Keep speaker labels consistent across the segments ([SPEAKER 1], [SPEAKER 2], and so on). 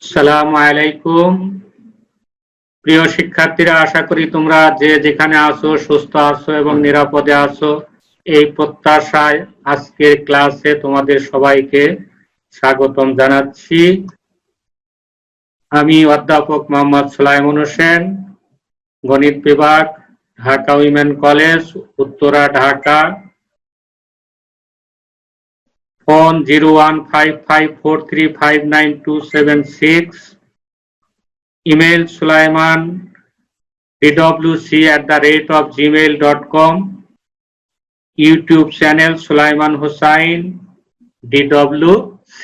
[SPEAKER 1] আসসালামু আলাইকুম। প্রিয় শিক্ষার্থীরা, আশা করি তোমরা যে যেখানে আছো সুস্থ আছো এবং নিরাপদে আছো। এই প্রত্যাশায় আজকের ক্লাসে তোমাদের সবাইকে স্বাগতম জানাচ্ছি। আমি অধ্যাপক মোহাম্মদ সুলাইমান হোসেন, গণিত বিভাগ, Dhaka women college, Uttara, Dhaka. Phone 0155435926। Email sulaiman@dwc@gmail.com। YouTube channel Sulaiman Hossain DWC।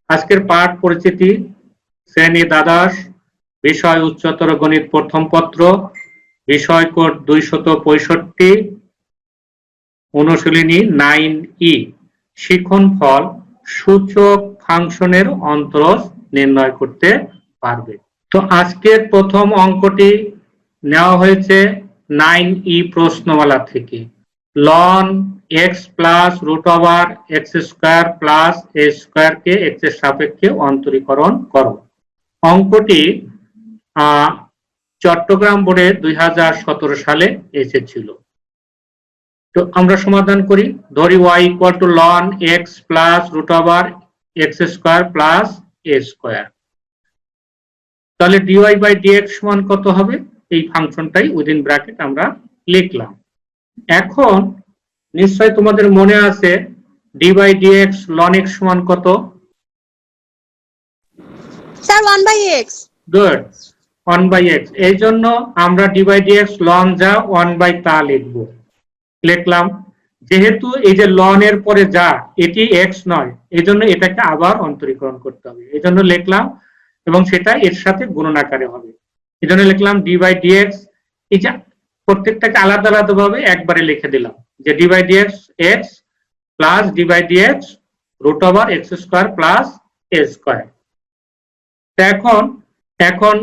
[SPEAKER 1] আজকের পাঠ পরিচিতি, শ্রেণী দ্বাদশ, বিষয় উচ্চতর গণিত প্রথম পত্র, বিষয় কোড 265, অনুশীলনী 9E, শিখন ফল সূচক ফাংশনের অন্তরজ নির্ণয় করতে পারবে। তো আজকের প্রথম অঙ্কটি নেওয়া হয়েছে 9E প্রশ্নমালা থেকে। ln x plus root over x square plus a square কে x এর সাপেক্ষে অন্তরীকরণ করো। অঙ্কটি চট্টগ্রাম বোর্ডে 2017 সালে এসেছিল। তো আমরা সমাধান করি। ধরি y equal to ln x plus root over x square plus a square. তাহলে dy বাই dx সমান কত হবে? এই ফাংশনটাই উইদিন ব্র্যাকেট আমরা লিখলাম। এখন নিশ্চয় তোমাদের মনে আছে d by dx ln x সমান কত?
[SPEAKER 2] Sir 1 by x।
[SPEAKER 1] Good, 1 by x। এই জন্য আমরা d বাই dx ln যা 1 বাই তা লিখব। লিখলাম। যেহেতু এই যে ln এর পরে যা এটি x নয়, এই জন্য এটাকে আবার অন্তরীকরণ করতে হবে। এই জন্য লিখলাম, এবং সেটা এর সাথে গুণন আকারে হবে। এই জন্য লিখলাম d বাই dx। এই যে প্রত্যেকটাকে আলাদা আলাদা ভাবে একবারে লিখে দিলাম যে d by dx x plus d by dx root over x square plus a square. এখন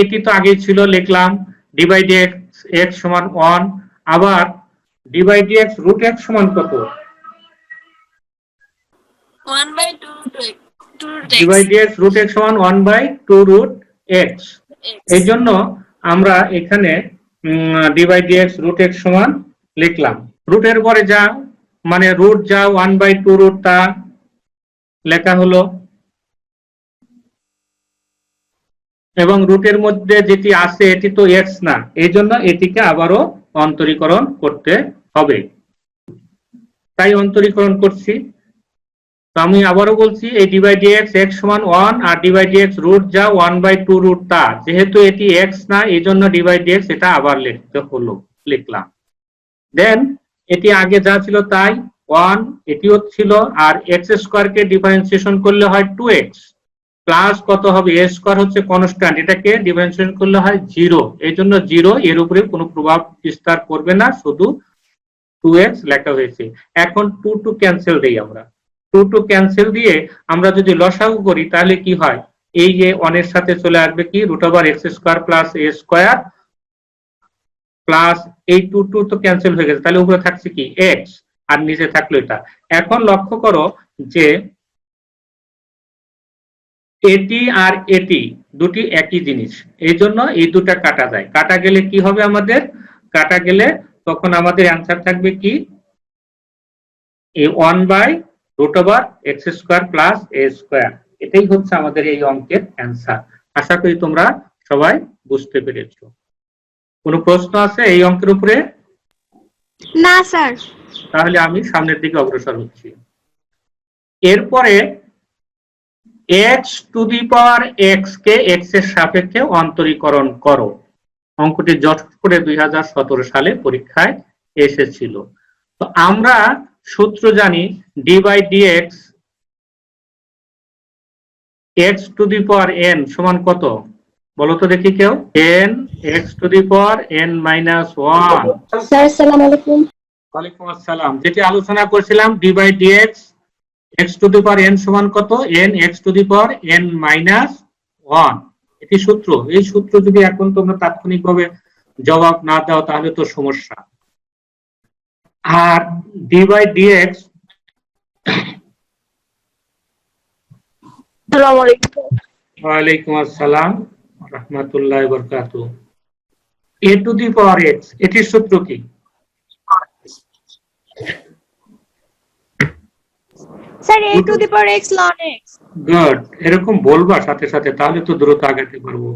[SPEAKER 1] এটি তো আগেই ছিল, লিখলাম d বাই dx x সমান 1। আবার d by dx root x সমান কত?
[SPEAKER 2] 1 by 2 root x।
[SPEAKER 1] d by dx root x সমান 1 বাই 2 রুট x। এই জন্য আমরা এখানে d by dx root x সমান লিখলাম। রুটের পরে যা মানে রুট যা 1 বাই 2 রুট তা লেখা হলো, এবং রুটের মধ্যে যেটি আছে এটি তো x না, এই জন্য এটিকে আবারও অন্তরীকরণ করতে হবে। তাই অন্তরীকরণ করছি। তো আমি আবারও বলছি, এই d বাই dx x সমান 1 আর d বাই dx রুট যা 1 বাই 2 রুট তা, যেহেতু এটি x না এই জন্য d বাই dx এটা আবার লিখতে হলো, লিখলাম। দেন এটি আগে যা ছিল তাই 1 এটিও ছিল, আর x স্কয়ার কে ডিফারেন্সিয়েশন করলে হয় 2x প্লাস কত হবে? a স্কয়ার হচ্ছে কনস্ট্যান্ট, এটাকে ডিফারেন্সিয়েশন করলে হয় 0। এই জন্য 0 এর উপরে কোনো প্রভাব বিস্তার করবে না, শুধু 2x লেখা হয়েছে। এখন 2 টু ক্যান্সেল দেই আমরা। 2 টু ক্যান্সেল দিয়ে আমরা যদি লসাগু করি তাহলে কি হয়? এই যে 1 এর সাথে চলে আসবে কি root over x square plus a square plus এই 2 টু তো ক্যান্সেল হয়ে গেছে, তাহলে উপরে থাকছে কি x, আর নিচে থাকলো এটা। এখন লক্ষ্য করো যে এটি আর এটি দুটি একই জিনিস, এই জন্য এই দুটা কাটা যায়। কাটা গেলে কি হবে? আমাদের কাটা গেলে তখন আমাদের অ্যান্সার থাকবে কি এই 1 by root over x square plus a square. এটাই হচ্ছে আমাদের এই অঙ্কের অ্যান্সার। আশা করি তোমরা সবাই বুঝতে পেরেছো। কোনো প্রশ্ন আছে এই অঙ্কের উপরে?
[SPEAKER 2] না স্যার।
[SPEAKER 1] তাহলে আমি সামনের দিকে অগ্রসর হচ্ছি। এরপরে x to the power x K x এর সাপেক্ষে অন্তরীকরণ করো। অঙ্কটি জট করে 2017 সালে পরীক্ষায় এসেছিল। তো আমরা সূত্র জানি d by dx x to the power n সমান কত? বলো তো দেখি কেউ। n x to the power n minus 1।
[SPEAKER 2] Sir আসসালামু আলাইকুম।
[SPEAKER 1] ওয়ালাইকুম আসসালাম। যেটি আলোচনা করেছিলাম d by dx x to the power n সমান কত? n x to the power n minus 1। এটি সূত্র। এই সূত্র যদি এখন তোমরা তাৎক্ষণিকভাবে জবাব না দাও তাহলে তো সমস্যা। আর d বাই dx
[SPEAKER 2] আসসালামু আলাইকুম।
[SPEAKER 1] ওয়ালাইকুম আসসালাম রাহমাতুল্লাহি ওয়া বারাকাতুহু। a to the power x, এটির সূত্র কি?
[SPEAKER 2] Sir a to the power x ln x।
[SPEAKER 1] Good, এরকম বলবা সাথে সাথে, তাহলে তো দ্রুত আগাতে পারবো।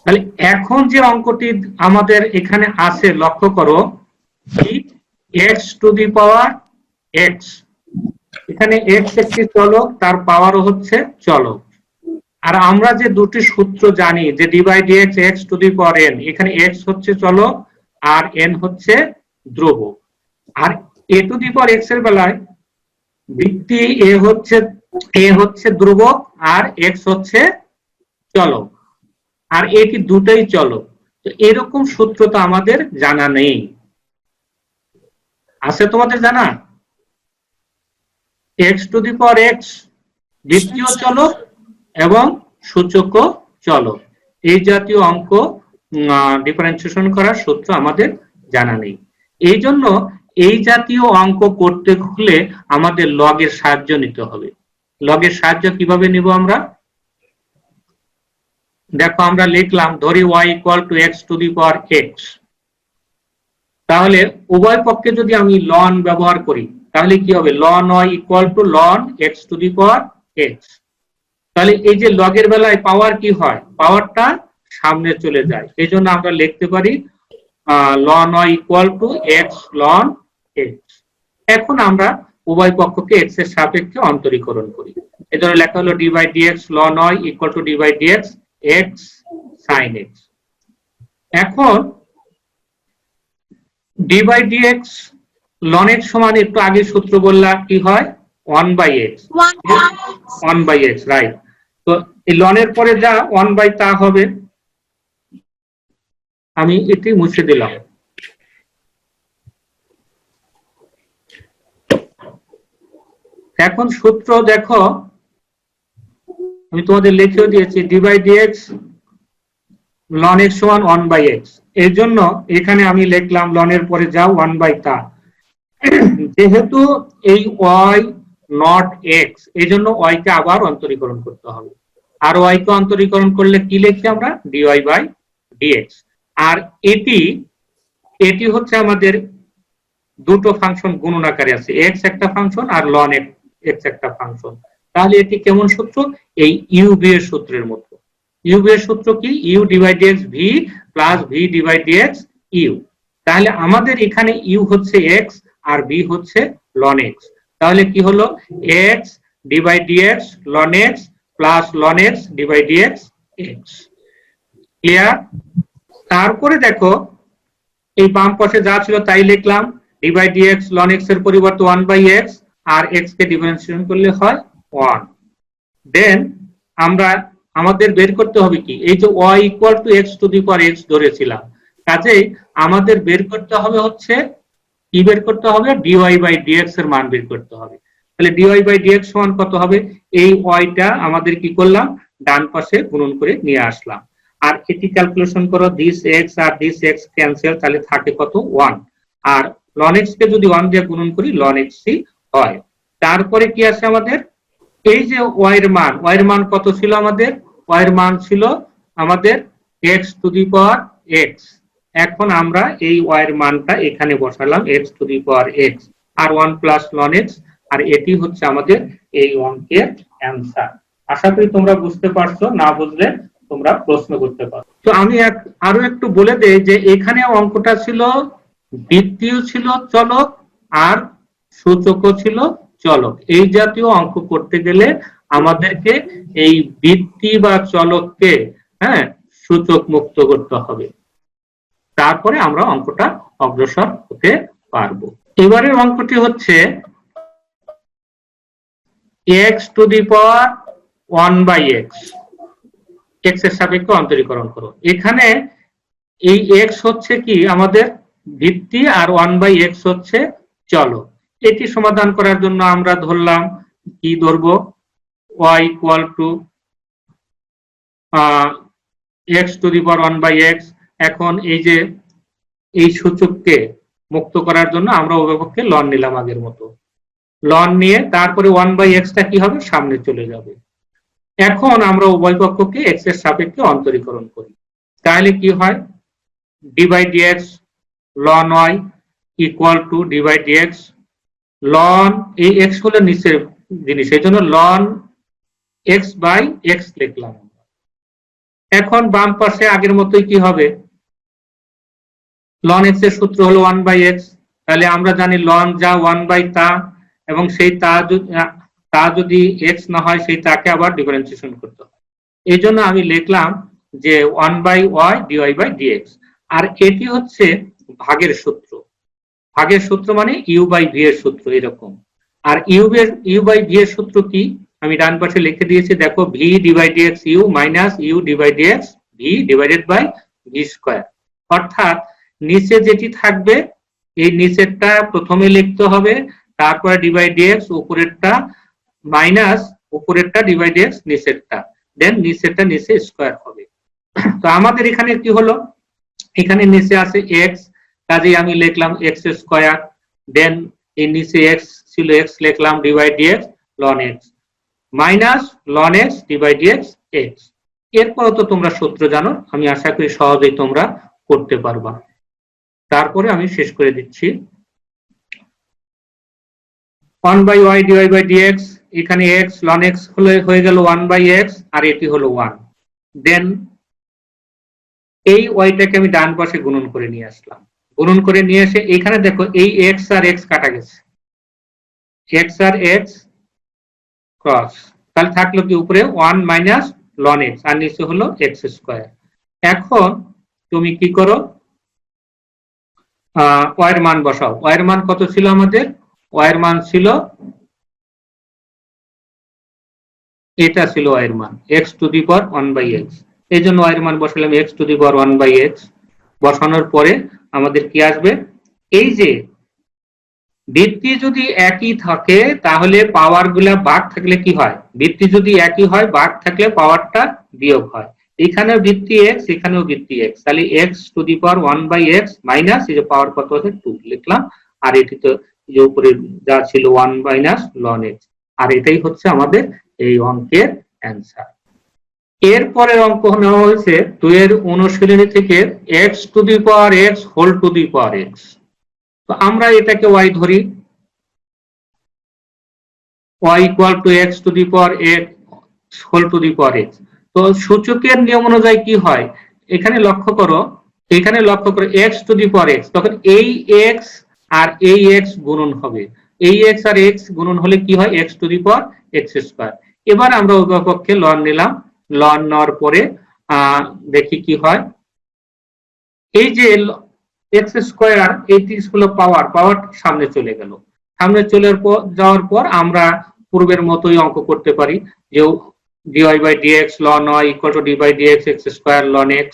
[SPEAKER 1] তাহলে এখন যে অঙ্কটি আমাদের এখানে আছে লক্ষ্য করো, কি x to the power x, এখানে x একটি চলক, তার পাওয়ারও হচ্ছে চলক। আর আমরা যে দুটি সূত্র জানি যে d by dx x to the power n, এখানে x হচ্ছে চলক আর n হচ্ছে ধ্রুবক। আর a to the power x এর বেলায় ভিত্তি a হচ্ছে ধ্রুবক আর x হচ্ছে চলক, আর এটি দুটোই চলক। তো এরকম সূত্র তো আমাদের জানা নেই, আছে তোমাদের জানা? x to the power x দ্বিতীয় চলক এবং সূচকও চলক, এই জাতীয় অঙ্ক ডিফারেন্সিয়েশন করার সূত্র আমাদের জানা নেই। এই জন্য এই জাতীয় অঙ্ক করতে হলে আমাদের লগের সাহায্য নিতে হবে। লগের সাহায্য কিভাবে নিব আমরা? দেখো আমরা লিখলাম, ধরি y equal to x to the power x, তাহলে উভয় পক্ষে যদি আমি লন ব্যবহার করি তাহলে কি হবে? Ln y equal to ln x to the power x। তাহলে এই যে লগের বেলায় পাওয়ার কি হয়? পাওয়ারটা সামনে চলে যায়, এই জন্য আমরা লিখতে পারি ln y equal to x ln x। এখন আমরা উভয় পক্ষকে x এর সাপেক্ষে অন্তরীকরণ করি, এই জন্য লেখা হলো d by dx ln y equal to d by dx x sin x। এখন d by dx ln x সমান, একটু আগে সূত্র বললাম কি হয়? 1 by x, 1 by x, right. তো এই লনের পরে যা 1 বাই তা হবে, আমি এটি মুছে দিলাম। এখন সূত্র দেখো, আমি তোমাদের লিখেও দিয়েছি, d by dx ln x সমান 1 বাই x। এর জন্য এখানে আমি লিখলাম লনের পরে যা 1 বাই তা। যেহেতু এই y নট x, এই জন্য y কে আবার অন্তরীকরণ করতে হবে। আর y কে অন্তরীকরণ করলে কি লিখি আমরা? dy by dx। আর এটি হচ্ছে আমাদের দুটো ফাংশন গুণন আকারে আছে, x একটা ফাংশন আর লন x একটা ফাংশন। তাহলে এটি কেমন সূত্র? এই u/v এর সূত্রের মতো। u/v এর সূত্র কি? u divide dx v plus v divide dx u। তাহলে আমাদের এখানে u হচ্ছে x আর v হচ্ছে ln x। তাহলে কি হলো? x divide dx ln x plus ln x divide dx x। Clear? তারপরে দেখো এই বাম পাশে যা ছিল তাই লিখলাম, d by dx ln x এর পরিবর্তে 1 বাই x, আর x কে ডিফারেন্সিয়েশন করলে হয় 1। দেন আমাদের বের করতে হবে কি? এই যে y equal to x to the power x ধরেছিলাম, কাজেই আমাদের বের করতে হবে হচ্ছে কি? বের করতে হবে dy বাই dx এর মান বের করতে হবে। তাহলে dy বাই dx সমান কত হবে? এই y টা আমাদের কি করলাম? ডান পাশে গুণন করে নিয়ে আসলাম। আর এটি ক্যালকুলেশন করো, দিস x আর দিস x ক্যান্সেল, তাহলে থাকে কত? 1। আর ln x কে যদি 1 দিয়ে গুণন করি ln x হয়। তারপরে কি আছে আমাদের? এই যে y এর মান কত ছিল আমাদের? y এর মান ছিল আমাদের x to the power x। এখন আমরা এই y এর মানটা এখানে বসালাম, x to the power x আর 1 প্লাস ln x, আর এটি হচ্ছে আমাদের এই অঙ্কের অ্যানসার। আশা করি তোমরা বুঝতে পারছো, না বুঝলে তোমরা প্রশ্ন করতে পারো। তো আমি আরো একটু বলে দেই যে এখানে অঙ্কটা ছিল বৃত্তীয় ছিল চলক আর সূচকও ছিল চলক। এই জাতীয় অঙ্ক করতে গেলে আমাদেরকে এই বৃত্তি বা চলককে সূচক মুক্ত করতে হবে, তারপরে আমরা অঙ্কটা অগ্রসর হতে পারবো। এবারের অঙ্কটি হচ্ছে x to the power 1 by x, x এর সাপেক্ষে অন্তরীকরণ করো। এখানে এই x হচ্ছে কি আমাদের ভিত্তি আর 1 বাই x হচ্ছে চলক। এটি সমাধান করার জন্য আমরা ধরলাম কি ধরবো? y equal to x to the power 1 by x। এখন এই যে এই সূচককে মুক্ত করার জন্য আমরা উভয়পক্ষে লন নিলাম আগের মতো। লন নিয়ে তারপরে 1 বাই x টা কি হবে? সামনে চলে যাবে। এখন আমরা উভয় পক্ষকে x এর সাপেক্ষে অন্তরীকরণ করি, তাহলে কি হয়, d by dx ln y equal to d by dx ln, এই x হলো নিচের জিনিস, এই জন্য ln x by x লিখলাম। এখন বাম পাশে আগের মতোই কি হবে, ln x এর সূত্র হলো 1 by x, তাহলে আমরা জানি ln যা 1 by তা, এবং সেই তা যদি x না হয় সেই তাকে আবার ডিফারেন্সিয়েশন করতে হয়। এই জন্য আমি লিখলাম যে 1 by y dy by dx, আর এটি হচ্ছে ভাগের সূত্র। ভাগের সূত্র মানে u by v এর সূত্র এরকম। আর u by v এর সূত্র কি, আমি ডান পাশে লিখে দিয়েছি, দেখো v divide dx u minus u divide dx v divided by v square. অর্থাৎ নিচে যেটি থাকবে এই নিচেরটা প্রথমে লিখতে হবে, তারপরে ডিভাইড dx উপরেরটা মাইনাস উপরেরটা ডিভাইড dx নিচেরটা, দেন নিচেরটা নিচে স্কয়ার হবে। তো আমাদের এখানে কি হলো, এখানে নিচে আছে x, কাজেই আমি লিখলাম x স্কয়ার, দেন এই নিচে x ছিল x লিখলাম divide dx ln x minus ln x divide dx x। এরপর তো তোমরা সূত্র জানো, আমি আশা করি সহজেই তোমরা করতে পারবা। তারপরে আমি শেষ করে দিচ্ছি, 1 by y dy by dx, এখানে x ln x হয়ে গেল 1 by x, আর এটি হলো 1। দেন এই ওয়াইটাকে আমি ডান পাশে গুণন করে নিয়ে আসলাম, গুণন করে নিয়ে এসে এখানে দেখো এই x আর x কাটা গেছে, x আর x ক্রস, তাহলে থাকলো কি উপরে 1 মাইনাস ln x আর নিচে হলো x স্কয়ার। এখন তুমি কি করো, y এর মান বসাও। y এর মান কত ছিল আমাদের, y এর মান ছিল, এটা ছিল y এর মান x to the power 1 by x, এই জন্য y এর মান বসালাম x to the power 1 by x। বসানোর পরে আমাদের কি আসবে, এই যে ভিত্তি যদি একই থাকে তাহলে পাওয়ার গুলা ভাগ থাকলে কি হয়, ভিত্তি যদি একই হয় ভাগ থাকলে পাওয়ারটা বিয়োগ হয়। এখানে ভিত্তি x, এখানেও ভিত্তি x, তাহলে x to the power 1 by x minus এই যে পাওয়ার কত আছে 2 লিখলাম, আর এটি তো যে উপরে যা ছিল 1 মাইনাস ln x, আর এটাই হচ্ছে আমাদের এই অঙ্কের অ্যান্সার। এরপরের অঙ্ক নেওয়া হয়েছে 2 এর অনুশীলনী থেকে x to the power x whole to the power x। তো আমরা এটাকে y ধরি, y equal to x to the power x whole to the power x। তো সূচকের নিয়ম অনুযায়ী কি হয়, এখানে লক্ষ্য করো x to the power x, তখন এই x আর এই x গুণন হবে, এই x আর x গুণন হলে কি হয় x to the power x square. এবার আমরা উভয় পক্ষে ln নিলাম, ln নেওয়ার পরে দেখি কি হয়, এই যে x স্কয়ার এইটি হলো পাওয়ার সামনে চলে গেল, সামনে চলে যাওয়ার পর আমরা পূর্বের মতোই অঙ্ক করতে পারি, যে dy by dx ln y equal to d by dx x square ln x।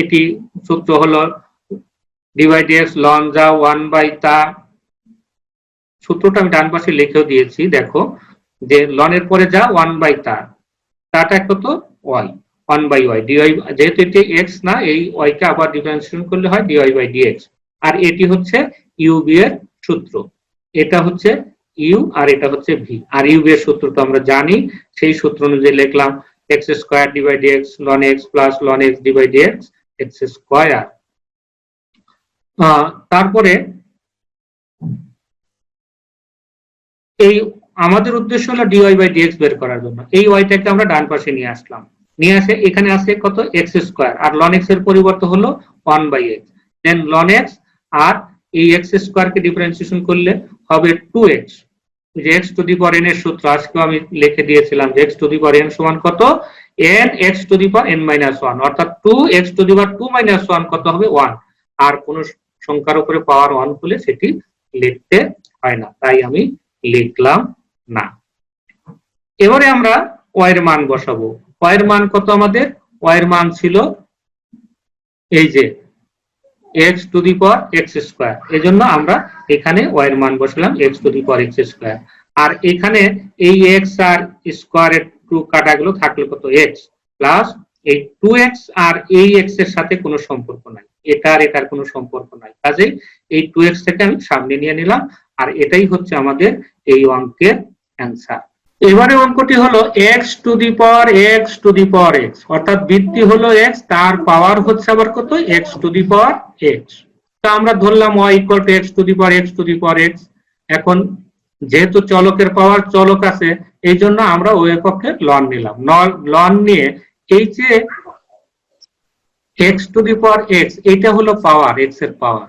[SPEAKER 1] এটি সূত্র হলো d by dx ln যা 1 by তা, সূত্রটা আমি ডান পাশে লিখেও দিয়েছি, দেখো যে ln এর পরে যা 1 by তাটা কত y 1 by y dy, যেহেতু এটি x না, এই y কে আবার ডিফারেন্সিয়েশন করলে হয় dy by dx। আর এটি হচ্ছে u v এর সূত্র, এটা হচ্ছে u আর এটা হচ্ছে v, আর u v এর সূত্র তো আমরা জানি, সেই সূত্র অনুযায়ী লিখলাম x square d by dx ln x plus ln x d by dx x square. তারপরে এই আমাদের উদ্দেশ্য হলো dy by dx বের করার জন্য, এই ওয়াইটাকে আমরা ডান পাশে নিয়ে আসলাম, নিয়ে আসে এখানে আছে কত x স্কয়ার, আর ln x এর পরিবর্তে হলো 1 by x, then ln x আর এই x স্কয়ার কে ডিফারেন্সিয়েশন করলে হবে 2x, যে x to the power n এর সূত্র আজকে আমি লিখে দিয়েছিলাম যে x to the power n সমান কত n x to the power n minus 1, অর্থাৎ 2x two the power 2 minus 1 কত হবে 1, আর কোন সংখ্যার উপরে পাওয়ার 1 হলে সেটি লিখতে হয় না, তাই আমি লিখলাম না। এবারে আমরা y এর মান বসাবো, y এর মান কত আমাদের, y এর মান ছিল এই যে x to the power x square, এজন্য আমরা এখানে y এর মান বসালাম x to the power x square, আর এখানে এই x আর স্কয়ারের 2 কাটা গেল, থাকলো কত x প্লাস এই 2x, আর এই x এর সাথে কোনো সম্পর্ক নাই, এটার কোনো সম্পর্ক নাই, কাজেই এই 2x টাকে আমি সামনে নিয়ে নিলাম, আর এটাই হচ্ছে আমাদের এই অঙ্কের অ্যান্সার। এবারে অঙ্কটি হলো x to the power x to the power x, অর্থাৎ বৃত্তি হলো এক্স, তার পাওয়ার হচ্ছে আবার কত, x to the power x. তা আমরা ধরলাম y equal two x to the power x to the power x. এখন যেহেতু চলকের পাওয়ার চলক আছে, এই জন্য আমরা উভয় পক্ষে লন নিলাম। লন নিয়ে এই যে x to the power x, এইটা হলো পাওয়ার, এক্স এর পাওয়ার।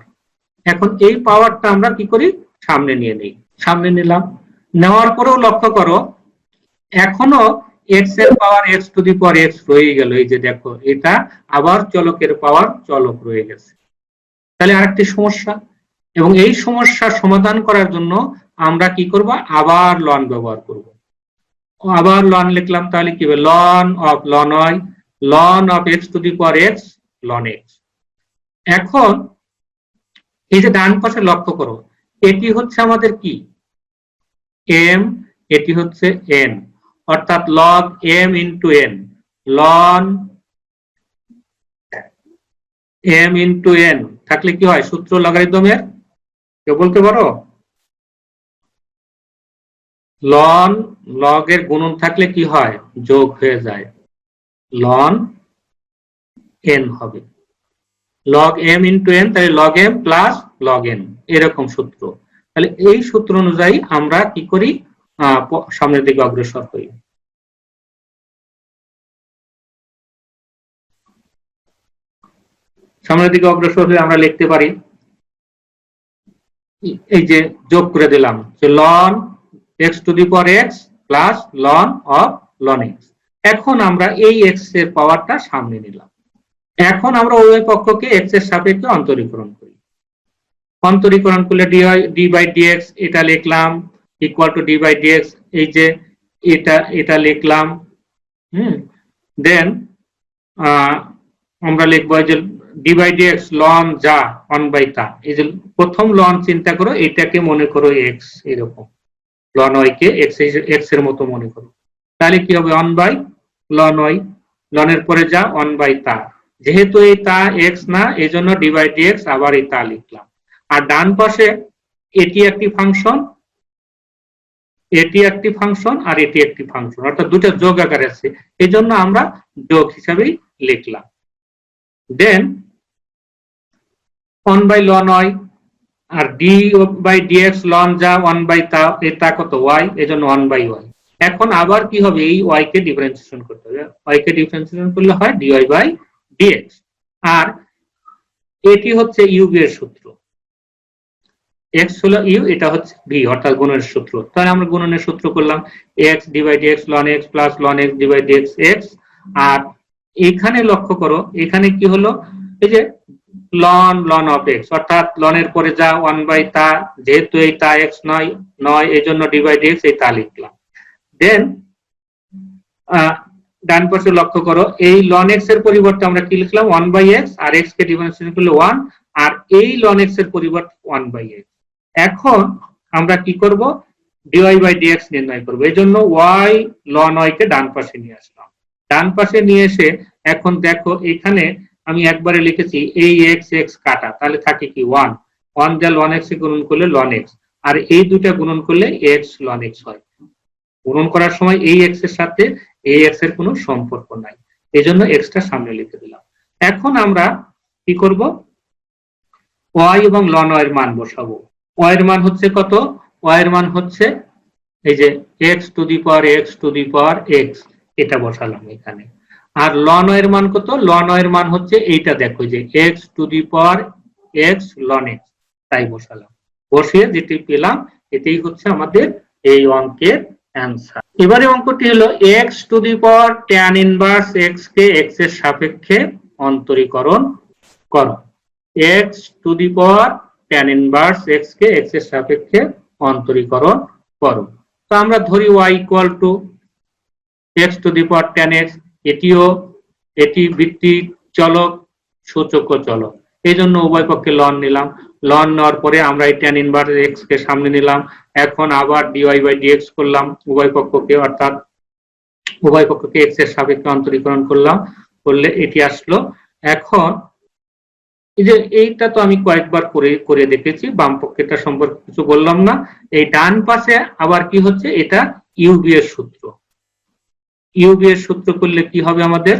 [SPEAKER 1] এখন এই পাওয়ারটা আমরা কি করি, সামনে নিয়ে নেই। সামনে নিলাম, নেওয়ার পরেও লক্ষ্য করো এখনো এক্স এর power x to the power x রয়ে গেল। এই যে দেখো, এটা আবার চলকের পাওয়ার চলক রয়ে গেছে। তাহলে আরেকটি সমস্যা, এবং এই সমস্যার সমাধান করার জন্য আমরা কি করব, আবার লন ব্যবহার করব। আবার লন লিখলাম, তাহলে কি হবে, ln of ln y, ln of x to the power x, ln x. এখন এই যে ডান পাশে লক্ষ্য করো, এটি হচ্ছে আমাদের কি, এম, এটি হচ্ছে এন, অর্থাৎ log m into n, ln m into n থাকলে কি হয়, সূত্র লগারিদমের, কেউ বলতে পারো? লন লগের গুণন থাকলে কি হয়, যোগ হয়ে যায়, লন এন হবে, লগ এম ইন্টু এন, তাহলে log m plus log n, এরকম সূত্র। তাহলে এই সূত্র অনুযায়ী আমরা কি করি, সামনের দিকে অগ্রসর হই। সামনের দিকে অগ্রসর হয়ে আমরা লিখতে পারি, এই যে যোগ করে দিলাম, যে ln x to the power x plus ln of ln x. এখন আমরা এই এক্স এর পাওয়ারটা সামনে নিলাম। এখন আমরা উভয় পক্ষকে এক্স এর সাপেক্ষে অন্তরীকরণ করি। অন্তরীকরণ করলে ডি বাই ডিএক্স এটা লিখলাম equal to d by dx, এই যে এটা লিখলাম। দেন আমরা লিখবো যে ডি বাই ডিএক্স লন যা 1 বাই তা, এই যে প্রথম লন চিন্তা করো, এটাকে মনে করো এক্স, এরকম লন ওয়াই কে এক্স এর মতো মনে করো। তাহলে কি হবে, 1 বাই লন ওয়াই, লনের পরে যা 1 বাই তা, যেহেতু এই তা এক্স না, এই জন্য ডি বাই ডিএক্স, আবার এই তা লিখলাম। আর ডান পাশে এটি একটি ফাংশন, এটি একটি ফাংশন, আর এটি একটি ফাংশন, অর্থাৎ দুটো যোগ আকারে আছে, এই জন্য আমরা যোগ হিসাবেই লিখলাম। দেন 1 বাই লন ওয়াই, আর ডি বাই ডিএক্স লন যা 1 বাই তা, এটা কত ওয়াই, এই জন্য 1 বাই ওয়াই। এখন আবার কি হবে, এই ওয়াই কে ডিফারেন্সিয়েশন করতে হবে, ওয়াই কে ডিফারেন্সিয়েশন করলে হয় ডিওয়াই বাই ডিএক্স। আর এটি হচ্ছে ইউ বি এর সূত্র, এক্স হলো ইউ, এটা হচ্ছে ভি, অর্থাৎ গুণনের সূত্র। তাহলে আমরা গুণনের সূত্র করলাম, x d by dx ln x plus ln x d by dx x. আর এখানে লক্ষ্য করো, এখানে কি হলো, এই যে লন লন অফ এক্স, অর্থাৎ লনের পরে যা 1 বাই তা, যেহেতু এই তা এক্স নয়, এই জন্য ডি বাই ডিএক্স, এই তা লিখলাম। দেন ডান পাশে লক্ষ্য করো, এই লন এক্স এর পরিবর্তে আমরা কি লিখলাম, 1 বাই এক্স, আর এক্স কে ডিফারেন্সিয়েশন করলে 1, আর এই লন এক্স এর পরিবর্তে 1 বাই এক্স। এখন আমরা কি করব, ডিওয়াই বাই ডিএক্স নির্ণয় করব। এই জন্য ওয়াই লন ওয়াই কে ডান পাশে নিয়ে আসলাম। ডান পাশে নিয়ে এসে এখন দেখো, এখানে আমি একবারে লিখেছি এই এক্স এক্স কাটা, তাহলে থাকে কি 1 যা লন এক্স এ গুণন করলে লন এক্স, আর এই দুটা গুণন করলে এক্স লন এক্স হয়। গুণন করার সময় এই এক্স এর সাথে এই এক্স এর কোনো সম্পর্ক নাই, এই জন্য এক্সটা সামনে লিখে দিলাম। এখন আমরা কি করব, ওয়াই এবং লন ওয়াই এর মান বসাবো। ওয়াই এর মান হচ্ছে কত, ওয়াই এর মান হচ্ছে এই যে x to the power x to the power x, এটা বসালাম এখানে। আর লন ওয়াই এর মান কত, লন ওয়াই এর মান হচ্ছে এইটা, দেখো যে x to the power x ln x, তাই বসালাম। বসিয়ে যেটি পেলাম, এটাই হচ্ছে আমাদের এই অঙ্কের অ্যান্সার। এবারে অঙ্কটি হলো x to the power tan inverse x K x এর সাপেক্ষে অন্তরীকরণ করো। X to the power tan inverse x K x এর সাপেক্ষে অন্তরীকরণ করো। তো আমরা ধরি y equal two x to the power tan x, এটি বৃত্তি চলক, সূচক চলক, এই জন্য উভয় পক্ষে লন নিলাম। লন নেওয়ার পরে আমরা এই ট্যান ইনভার্স এক্স কে সামনে নিলাম। এখন আবার ডিওয়াই বাই ডিএক্স করলাম উভয় পক্ষকে, অর্থাৎ উভয় পক্ষকে এক্স এর সাপেক্ষে অন্তরীকরণ করলাম, করলে এটি আসলো। এখন এই যে এইটা তো আমি কয়েকবার করে দেখেছি, বাম পক্ষেটা সম্পর্কে কিছু বললাম না। এই ডান পাশে আবার কি হচ্ছে, এটা ইউবি এর সূত্র। ইউবি এর সূত্র করলে কি হবে আমাদের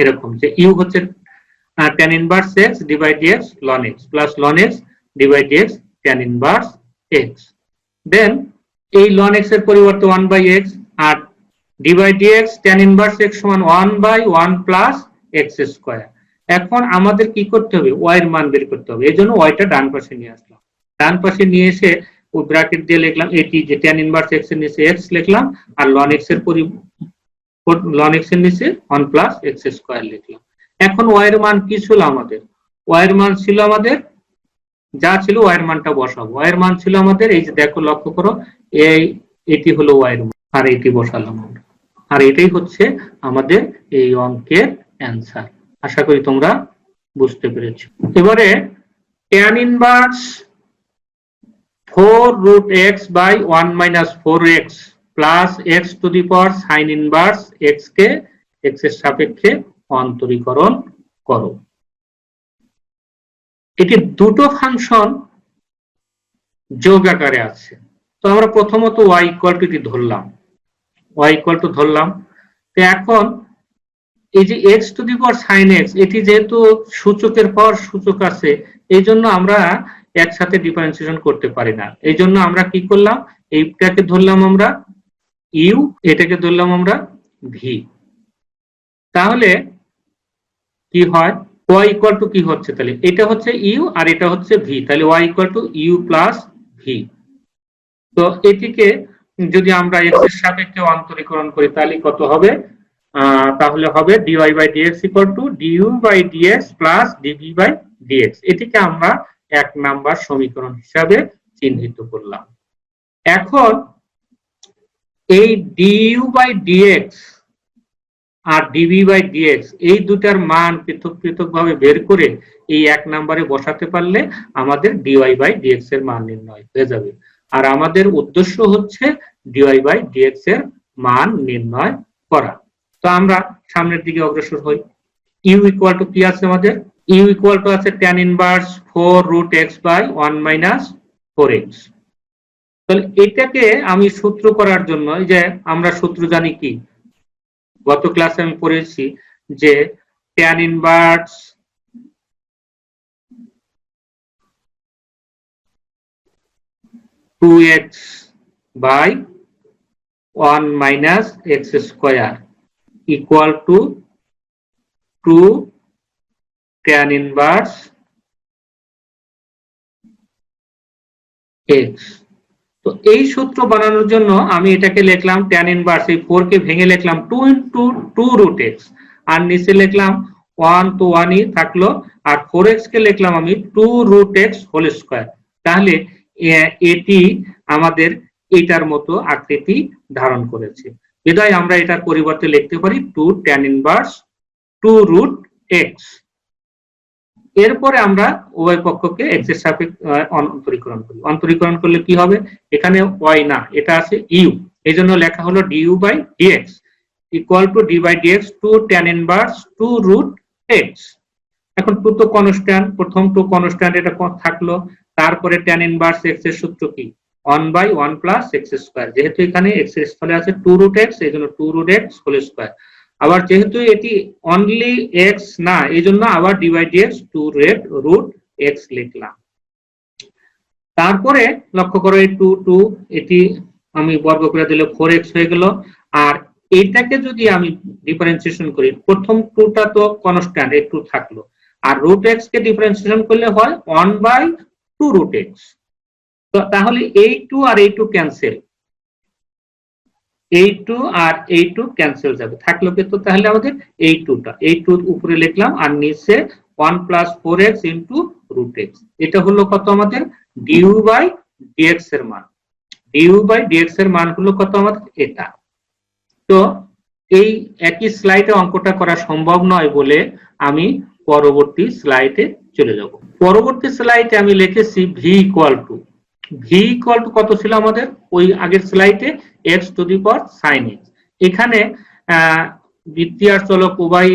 [SPEAKER 1] এরকম যে ইউ হচ্ছে tan inverse x divide dx ln x plus ln x divide dx tan inverse x। Then এই ln x এর পরিবর্তে 1/x আর divide dx tan inverse x সমান 1/1 প্লাস x স্কয়ার। এখন আমাদের কি করতে হবে, y এর মান বের করতে হবে। এজন্য y টা ডান পাশে নিয়ে আসলাম। ডান পাশে নিয়ে এসে ওই ব্র্যাকেট দিয়ে লিখলাম এটি যে tan ইনভার্স x এর নিচে x লিখলাম আর ln x এর ln x এর নিচে 1 প্লাস x স্কয়ার লিখলাম। এখন y এর মান কি ছিল আমাদের, y এর মান ছিল আমাদের যা ছিল y এর মানটা বসাবো। y এর মান ছিল আমাদের এই যে দেখো লক্ষ্য করো এটি হলো y এর মান আর এটি বসালাম আমরা। আর এটাই হচ্ছে আমাদের এই অঙ্কের অ্যানসার। আশা করি তোমরা বুঝতে পেরেছো। এবারে tan inverse 4 root x by 1 minus 4x plus x to the power sin inverse x K x এর সাপেক্ষে অন্তরীকরণ করো। এটি দুটো ফাংশন যোগ আকারে আছে। তো আমরা প্রথমত y ইকুয়াল টু টি ধরলাম, y ইকুয়াল টু ধরলাম। তো এখন এই যে x to the power sin x এটি যেহেতু সূচকের পর সূচক আছে এই জন্য আমরা একসাথে ডিফারেন্সিয়েশন করতে পারি না। এই জন্য আমরা কি করলাম, এইটাকে ধরলাম আমরা u, এটাকে ধরলাম আমরা v। তাহলে কি হয়, y ইকুয়াল টু কি হচ্ছে, তাহলে এটা হচ্ছে u আর এটা হচ্ছে v, তাহলে y equal two u plus v। তো এটিকে যদি আমরা x এর সাপেক্ষে অন্তরীকরণ করি তাহলে কত হবে, তাহলে হবে dy by dx equal to du by dx plus dv by dx। এটিকে আমরা 1 নাম্বার সমীকরণ হিসাবে চিহ্নিত করলাম। এখন এই du বাই dx আর dv বাই dx এই দুটার মান পৃথক পৃথক ভাবে বের করে এই 1 নম্বরে বসাতে পারলে আমাদের dy বাই dx এর মান নির্ণয় হয়ে যাবে। আর আমাদের উদ্দেশ্য হচ্ছে dy বাই dx এর মান নির্ণয় করা। তো আমরা সামনের দিকে অগ্রসর হই। u ইকুয়াল টু কি আছে আমাদের, u ইকুয়াল টু আছে tan ইনভার্স 4 root x বাই 1 minus 4x। তাহলে এটাকে আমি সূত্র করার জন্য এই যে আমরা সূত্র জানি কি, গত ক্লাসে আমি পড়েছি যে tan inverse 2x by 1 minus x square equal to 2 tan inverse x। তো এই সূত্র বানানোর জন্য আমি এটাকে লিখলাম tan ইনভার্স এই 4 কে ভেঙে লিখলাম 2 into 2 root x আর নিচে লিখলাম 1 তো 1 ই থাকলো আর 4x কে লিখলাম আমি 2 root x হোল স্কয়ার। তাহলে এটি আমাদের এটার মতো আকৃতি ধারণ করেছে, বিধায় আমরা এটার পরিবর্তে লিখতে পারি 2 tan ইনভার্স 2 root x। এরপরে আমরা উভয় পক্ষকে x এর সাপেক্ষে অন্তরীকরণ করি। অন্তরীকরণ করলে কি হবে, এখানে y না এটা আছে u, এইজন্য লেখা হলো du by dx equal to d by dx 2 tan inverse 2 root x। এখন 2 তো কনস্ট্যান্ট, প্রথম 2 কনস্ট্যান্ট এটা থাকলো, তারপরে tan ইনভার্স x এর সূত্র কি 1 বাই 1 প্লাস x স্কয়ার। যেহেতু এখানে x এর স্থলে আছে 2 root x এইজন্য 2 root x হোল স্কয়ার। আবার যেহেতু এটি অনলি x না এইজন্য আবার d by dx 2 root x লিখলাম। তারপরে লক্ষ্য করো এই 2 এটি আমি বর্গ করে দিলে 4x হয়ে গেল। আর এইটাকে যদি আমি ডিফারেন্সিয়েশন করি, প্রথম 2টা তো কনস্ট্যান্ট এই 2 থাকলো আর root x কে ডিফারেন্সিয়েশন করলে হয় 1 বাই 2 root x। তো তাহলে এই 2 আর এই 2 ক্যান্সেল, এই 2 আর এই 2 ক্যান্সেল যাবে, থাকলো কত, তাহলে আমাদের এই 2টা এই 2 উপরে লিখলাম আর নিচে 1 plus 4x into root x। এটা হলো কত আমাদের du বাই dx এর মান। du বাই dx এর মান হলো কত আমাদের এটা। তো এই একই স্লাইডে অঙ্কটা করা সম্ভব নয় বলে আমি পরবর্তী স্লাইডে চলে যাব। পরবর্তী স্লাইডে আমি লিখেছি v ইকুয়াল টু কত ছিল আমাদের ওই আগের স্লাইডে x to the power sin x। এখানে বৃত্তীয় আর চলক উভয়,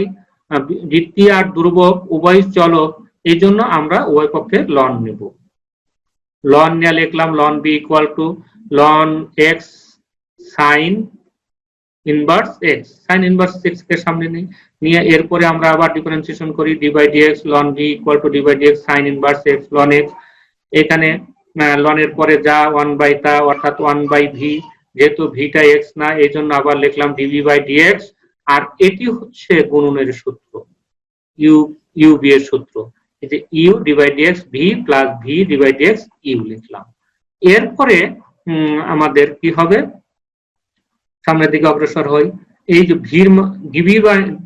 [SPEAKER 1] বৃত্তীয় আর ধ্রুবক উভয় চলক, এই জন্য আমরা উভয় পক্ষের লন নেব। লন নিয়ে লিখলাম ln b equal to ln x sine inverse x, sine inverse x কে সামনে নিয়ে এরপরে আমরা আবার ডিফারেন্সিয়েশন করি d by dx ln v equal to d by dx sine inverse x ln x. এখানে লনের পরে যা 1 বাই তা অর্থাৎ 1 বাই ভি, যেহেতু ভিটা এক্স না এই জন্য আবার লিখলাম ডিভি বাই ডিএক্স। আর এটি হচ্ছে গুণনের সূত্র, ইউ বি এর সূত্র, এই যে u divide dx v plus v divide dx u লিখলাম। এরপরে আমাদের কি হবে, সামনের দিকে অগ্রসর হই, এই যে ভির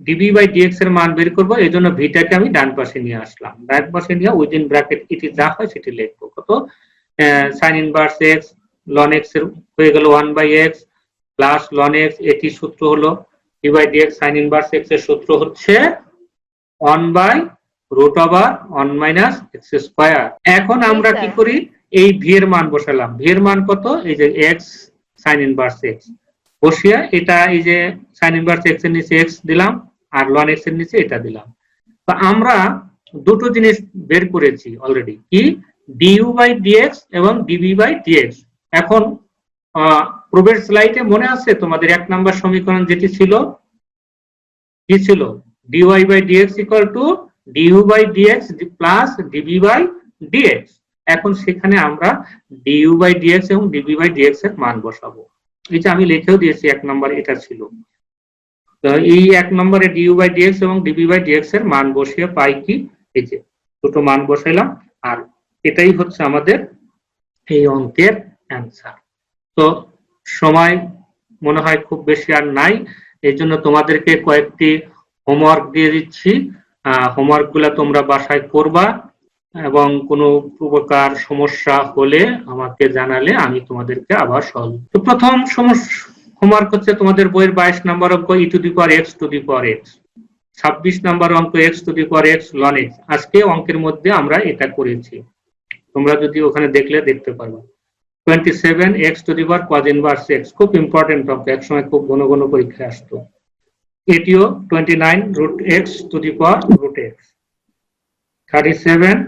[SPEAKER 1] ডিবি বাই ডিএক্স এর মান বের করবো, এই জন্য ভিটাকে আমি ডান পাশে নিয়ে আসলাম, ডান পাশে নিয়ে উইদিন ব্র্যাকেট এটি যা হয় সেটি লিখবো। কত sine inverse x ln x এর হয়ে গেল 1 by x plus ln x, এটি সূত্র হলো d by dx sine inverse x এর সূত্র হচ্ছে 1 by root over 1 minus x square. এখন আমরা কি করি, এই ভি এর মান বসালাম, ভি এর মান কত, এই যে এক্স সাইন ইনভার্স এক্স বসিয়ে এটা এই যে সাইন ইনভার্স এক্স এর নিচে এক্স দিলাম আর লন এক্স এর নিচে এটা দিলাম। তো আমরা দুটো জিনিস বের করেছি অলরেডি, কি ডিইউ বাই ডিএক্স এবং ডিবি বাই ডিএক্স। এখন প্রবের স্লাইডে মনে আছে তোমাদের 1 নম্বর সমীকরণ যেটি ছিল, কি ছিল, dy by dx equal to du by dx plus dv by dx. এখন সেখানে আমরা ডিইউ বাই ডিএক্স এবং ডিবি বাই ডিএক্স এর মান বসাবো। এই যে আমি লিখেও দিয়েছি 1 নম্বর এটা ছিল। তো এই 1 নম্বরে ডিইউ বাই ডিএক্স এবং ডিবি বাই ডিএক্স এর মান বসিয়ে পাই কি, এই যে দুটো মান বসাইলাম, আর এটাই হচ্ছে আমাদের এই অঙ্কের অ্যান্সার। তো সময় মনে হয় খুব বেশি আর নাই, এই জন্য তোমাদেরকে কয়েকটি হোমওয়ার্ক দিয়ে দিচ্ছি, হোমওয়ার্ক গুলা তোমরা বাসায় করবা এবং কোনো প্রকার সমস্যা হলে আমাকে জানালে আমি তোমাদেরকে আবার সহযোগ। তো প্রথম হোমওয়ার্ক হচ্ছে তোমাদের বইয়ের 22 নম্বর অঙ্ক e to the power x to the power x, 26 নম্বর অঙ্ক x to the power x ln x. আজকে অঙ্কের মধ্যে আমরা এটা করেছি, তোমরা যদি ওখানে দেখলে দেখতে পারবে। 27 x to the power cos inverse x, খুব ইম্পর্টেন্ট অঙ্ক, একসময় খুব ঘন ঘন পরীক্ষায় আসতো। এটিও 29 root x to the power root x. 37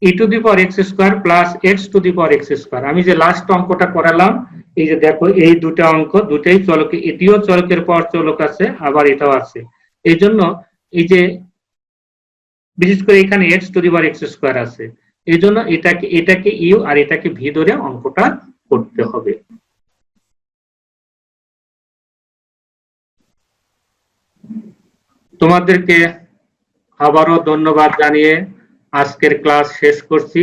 [SPEAKER 1] e to the power x square plus x to the power x square. আমি যে লাস্ট অঙ্কটা করালাম, এই যে দেখো এই দুটো অঙ্ক দুটাই চলকে, এটিও চলকের পর চলক আছে আবার এটাও আছে, এই জন্য এই যে বিশেষ করে এখানে x to the power x square আছে, এই জন্য এটাকে ইউ আর এটাকে ভি ধরে অঙ্কটা করতে হবে। তোমাদেরকে আবারও ধন্যবাদ জানিয়ে আজকের ক্লাস শেষ করছি।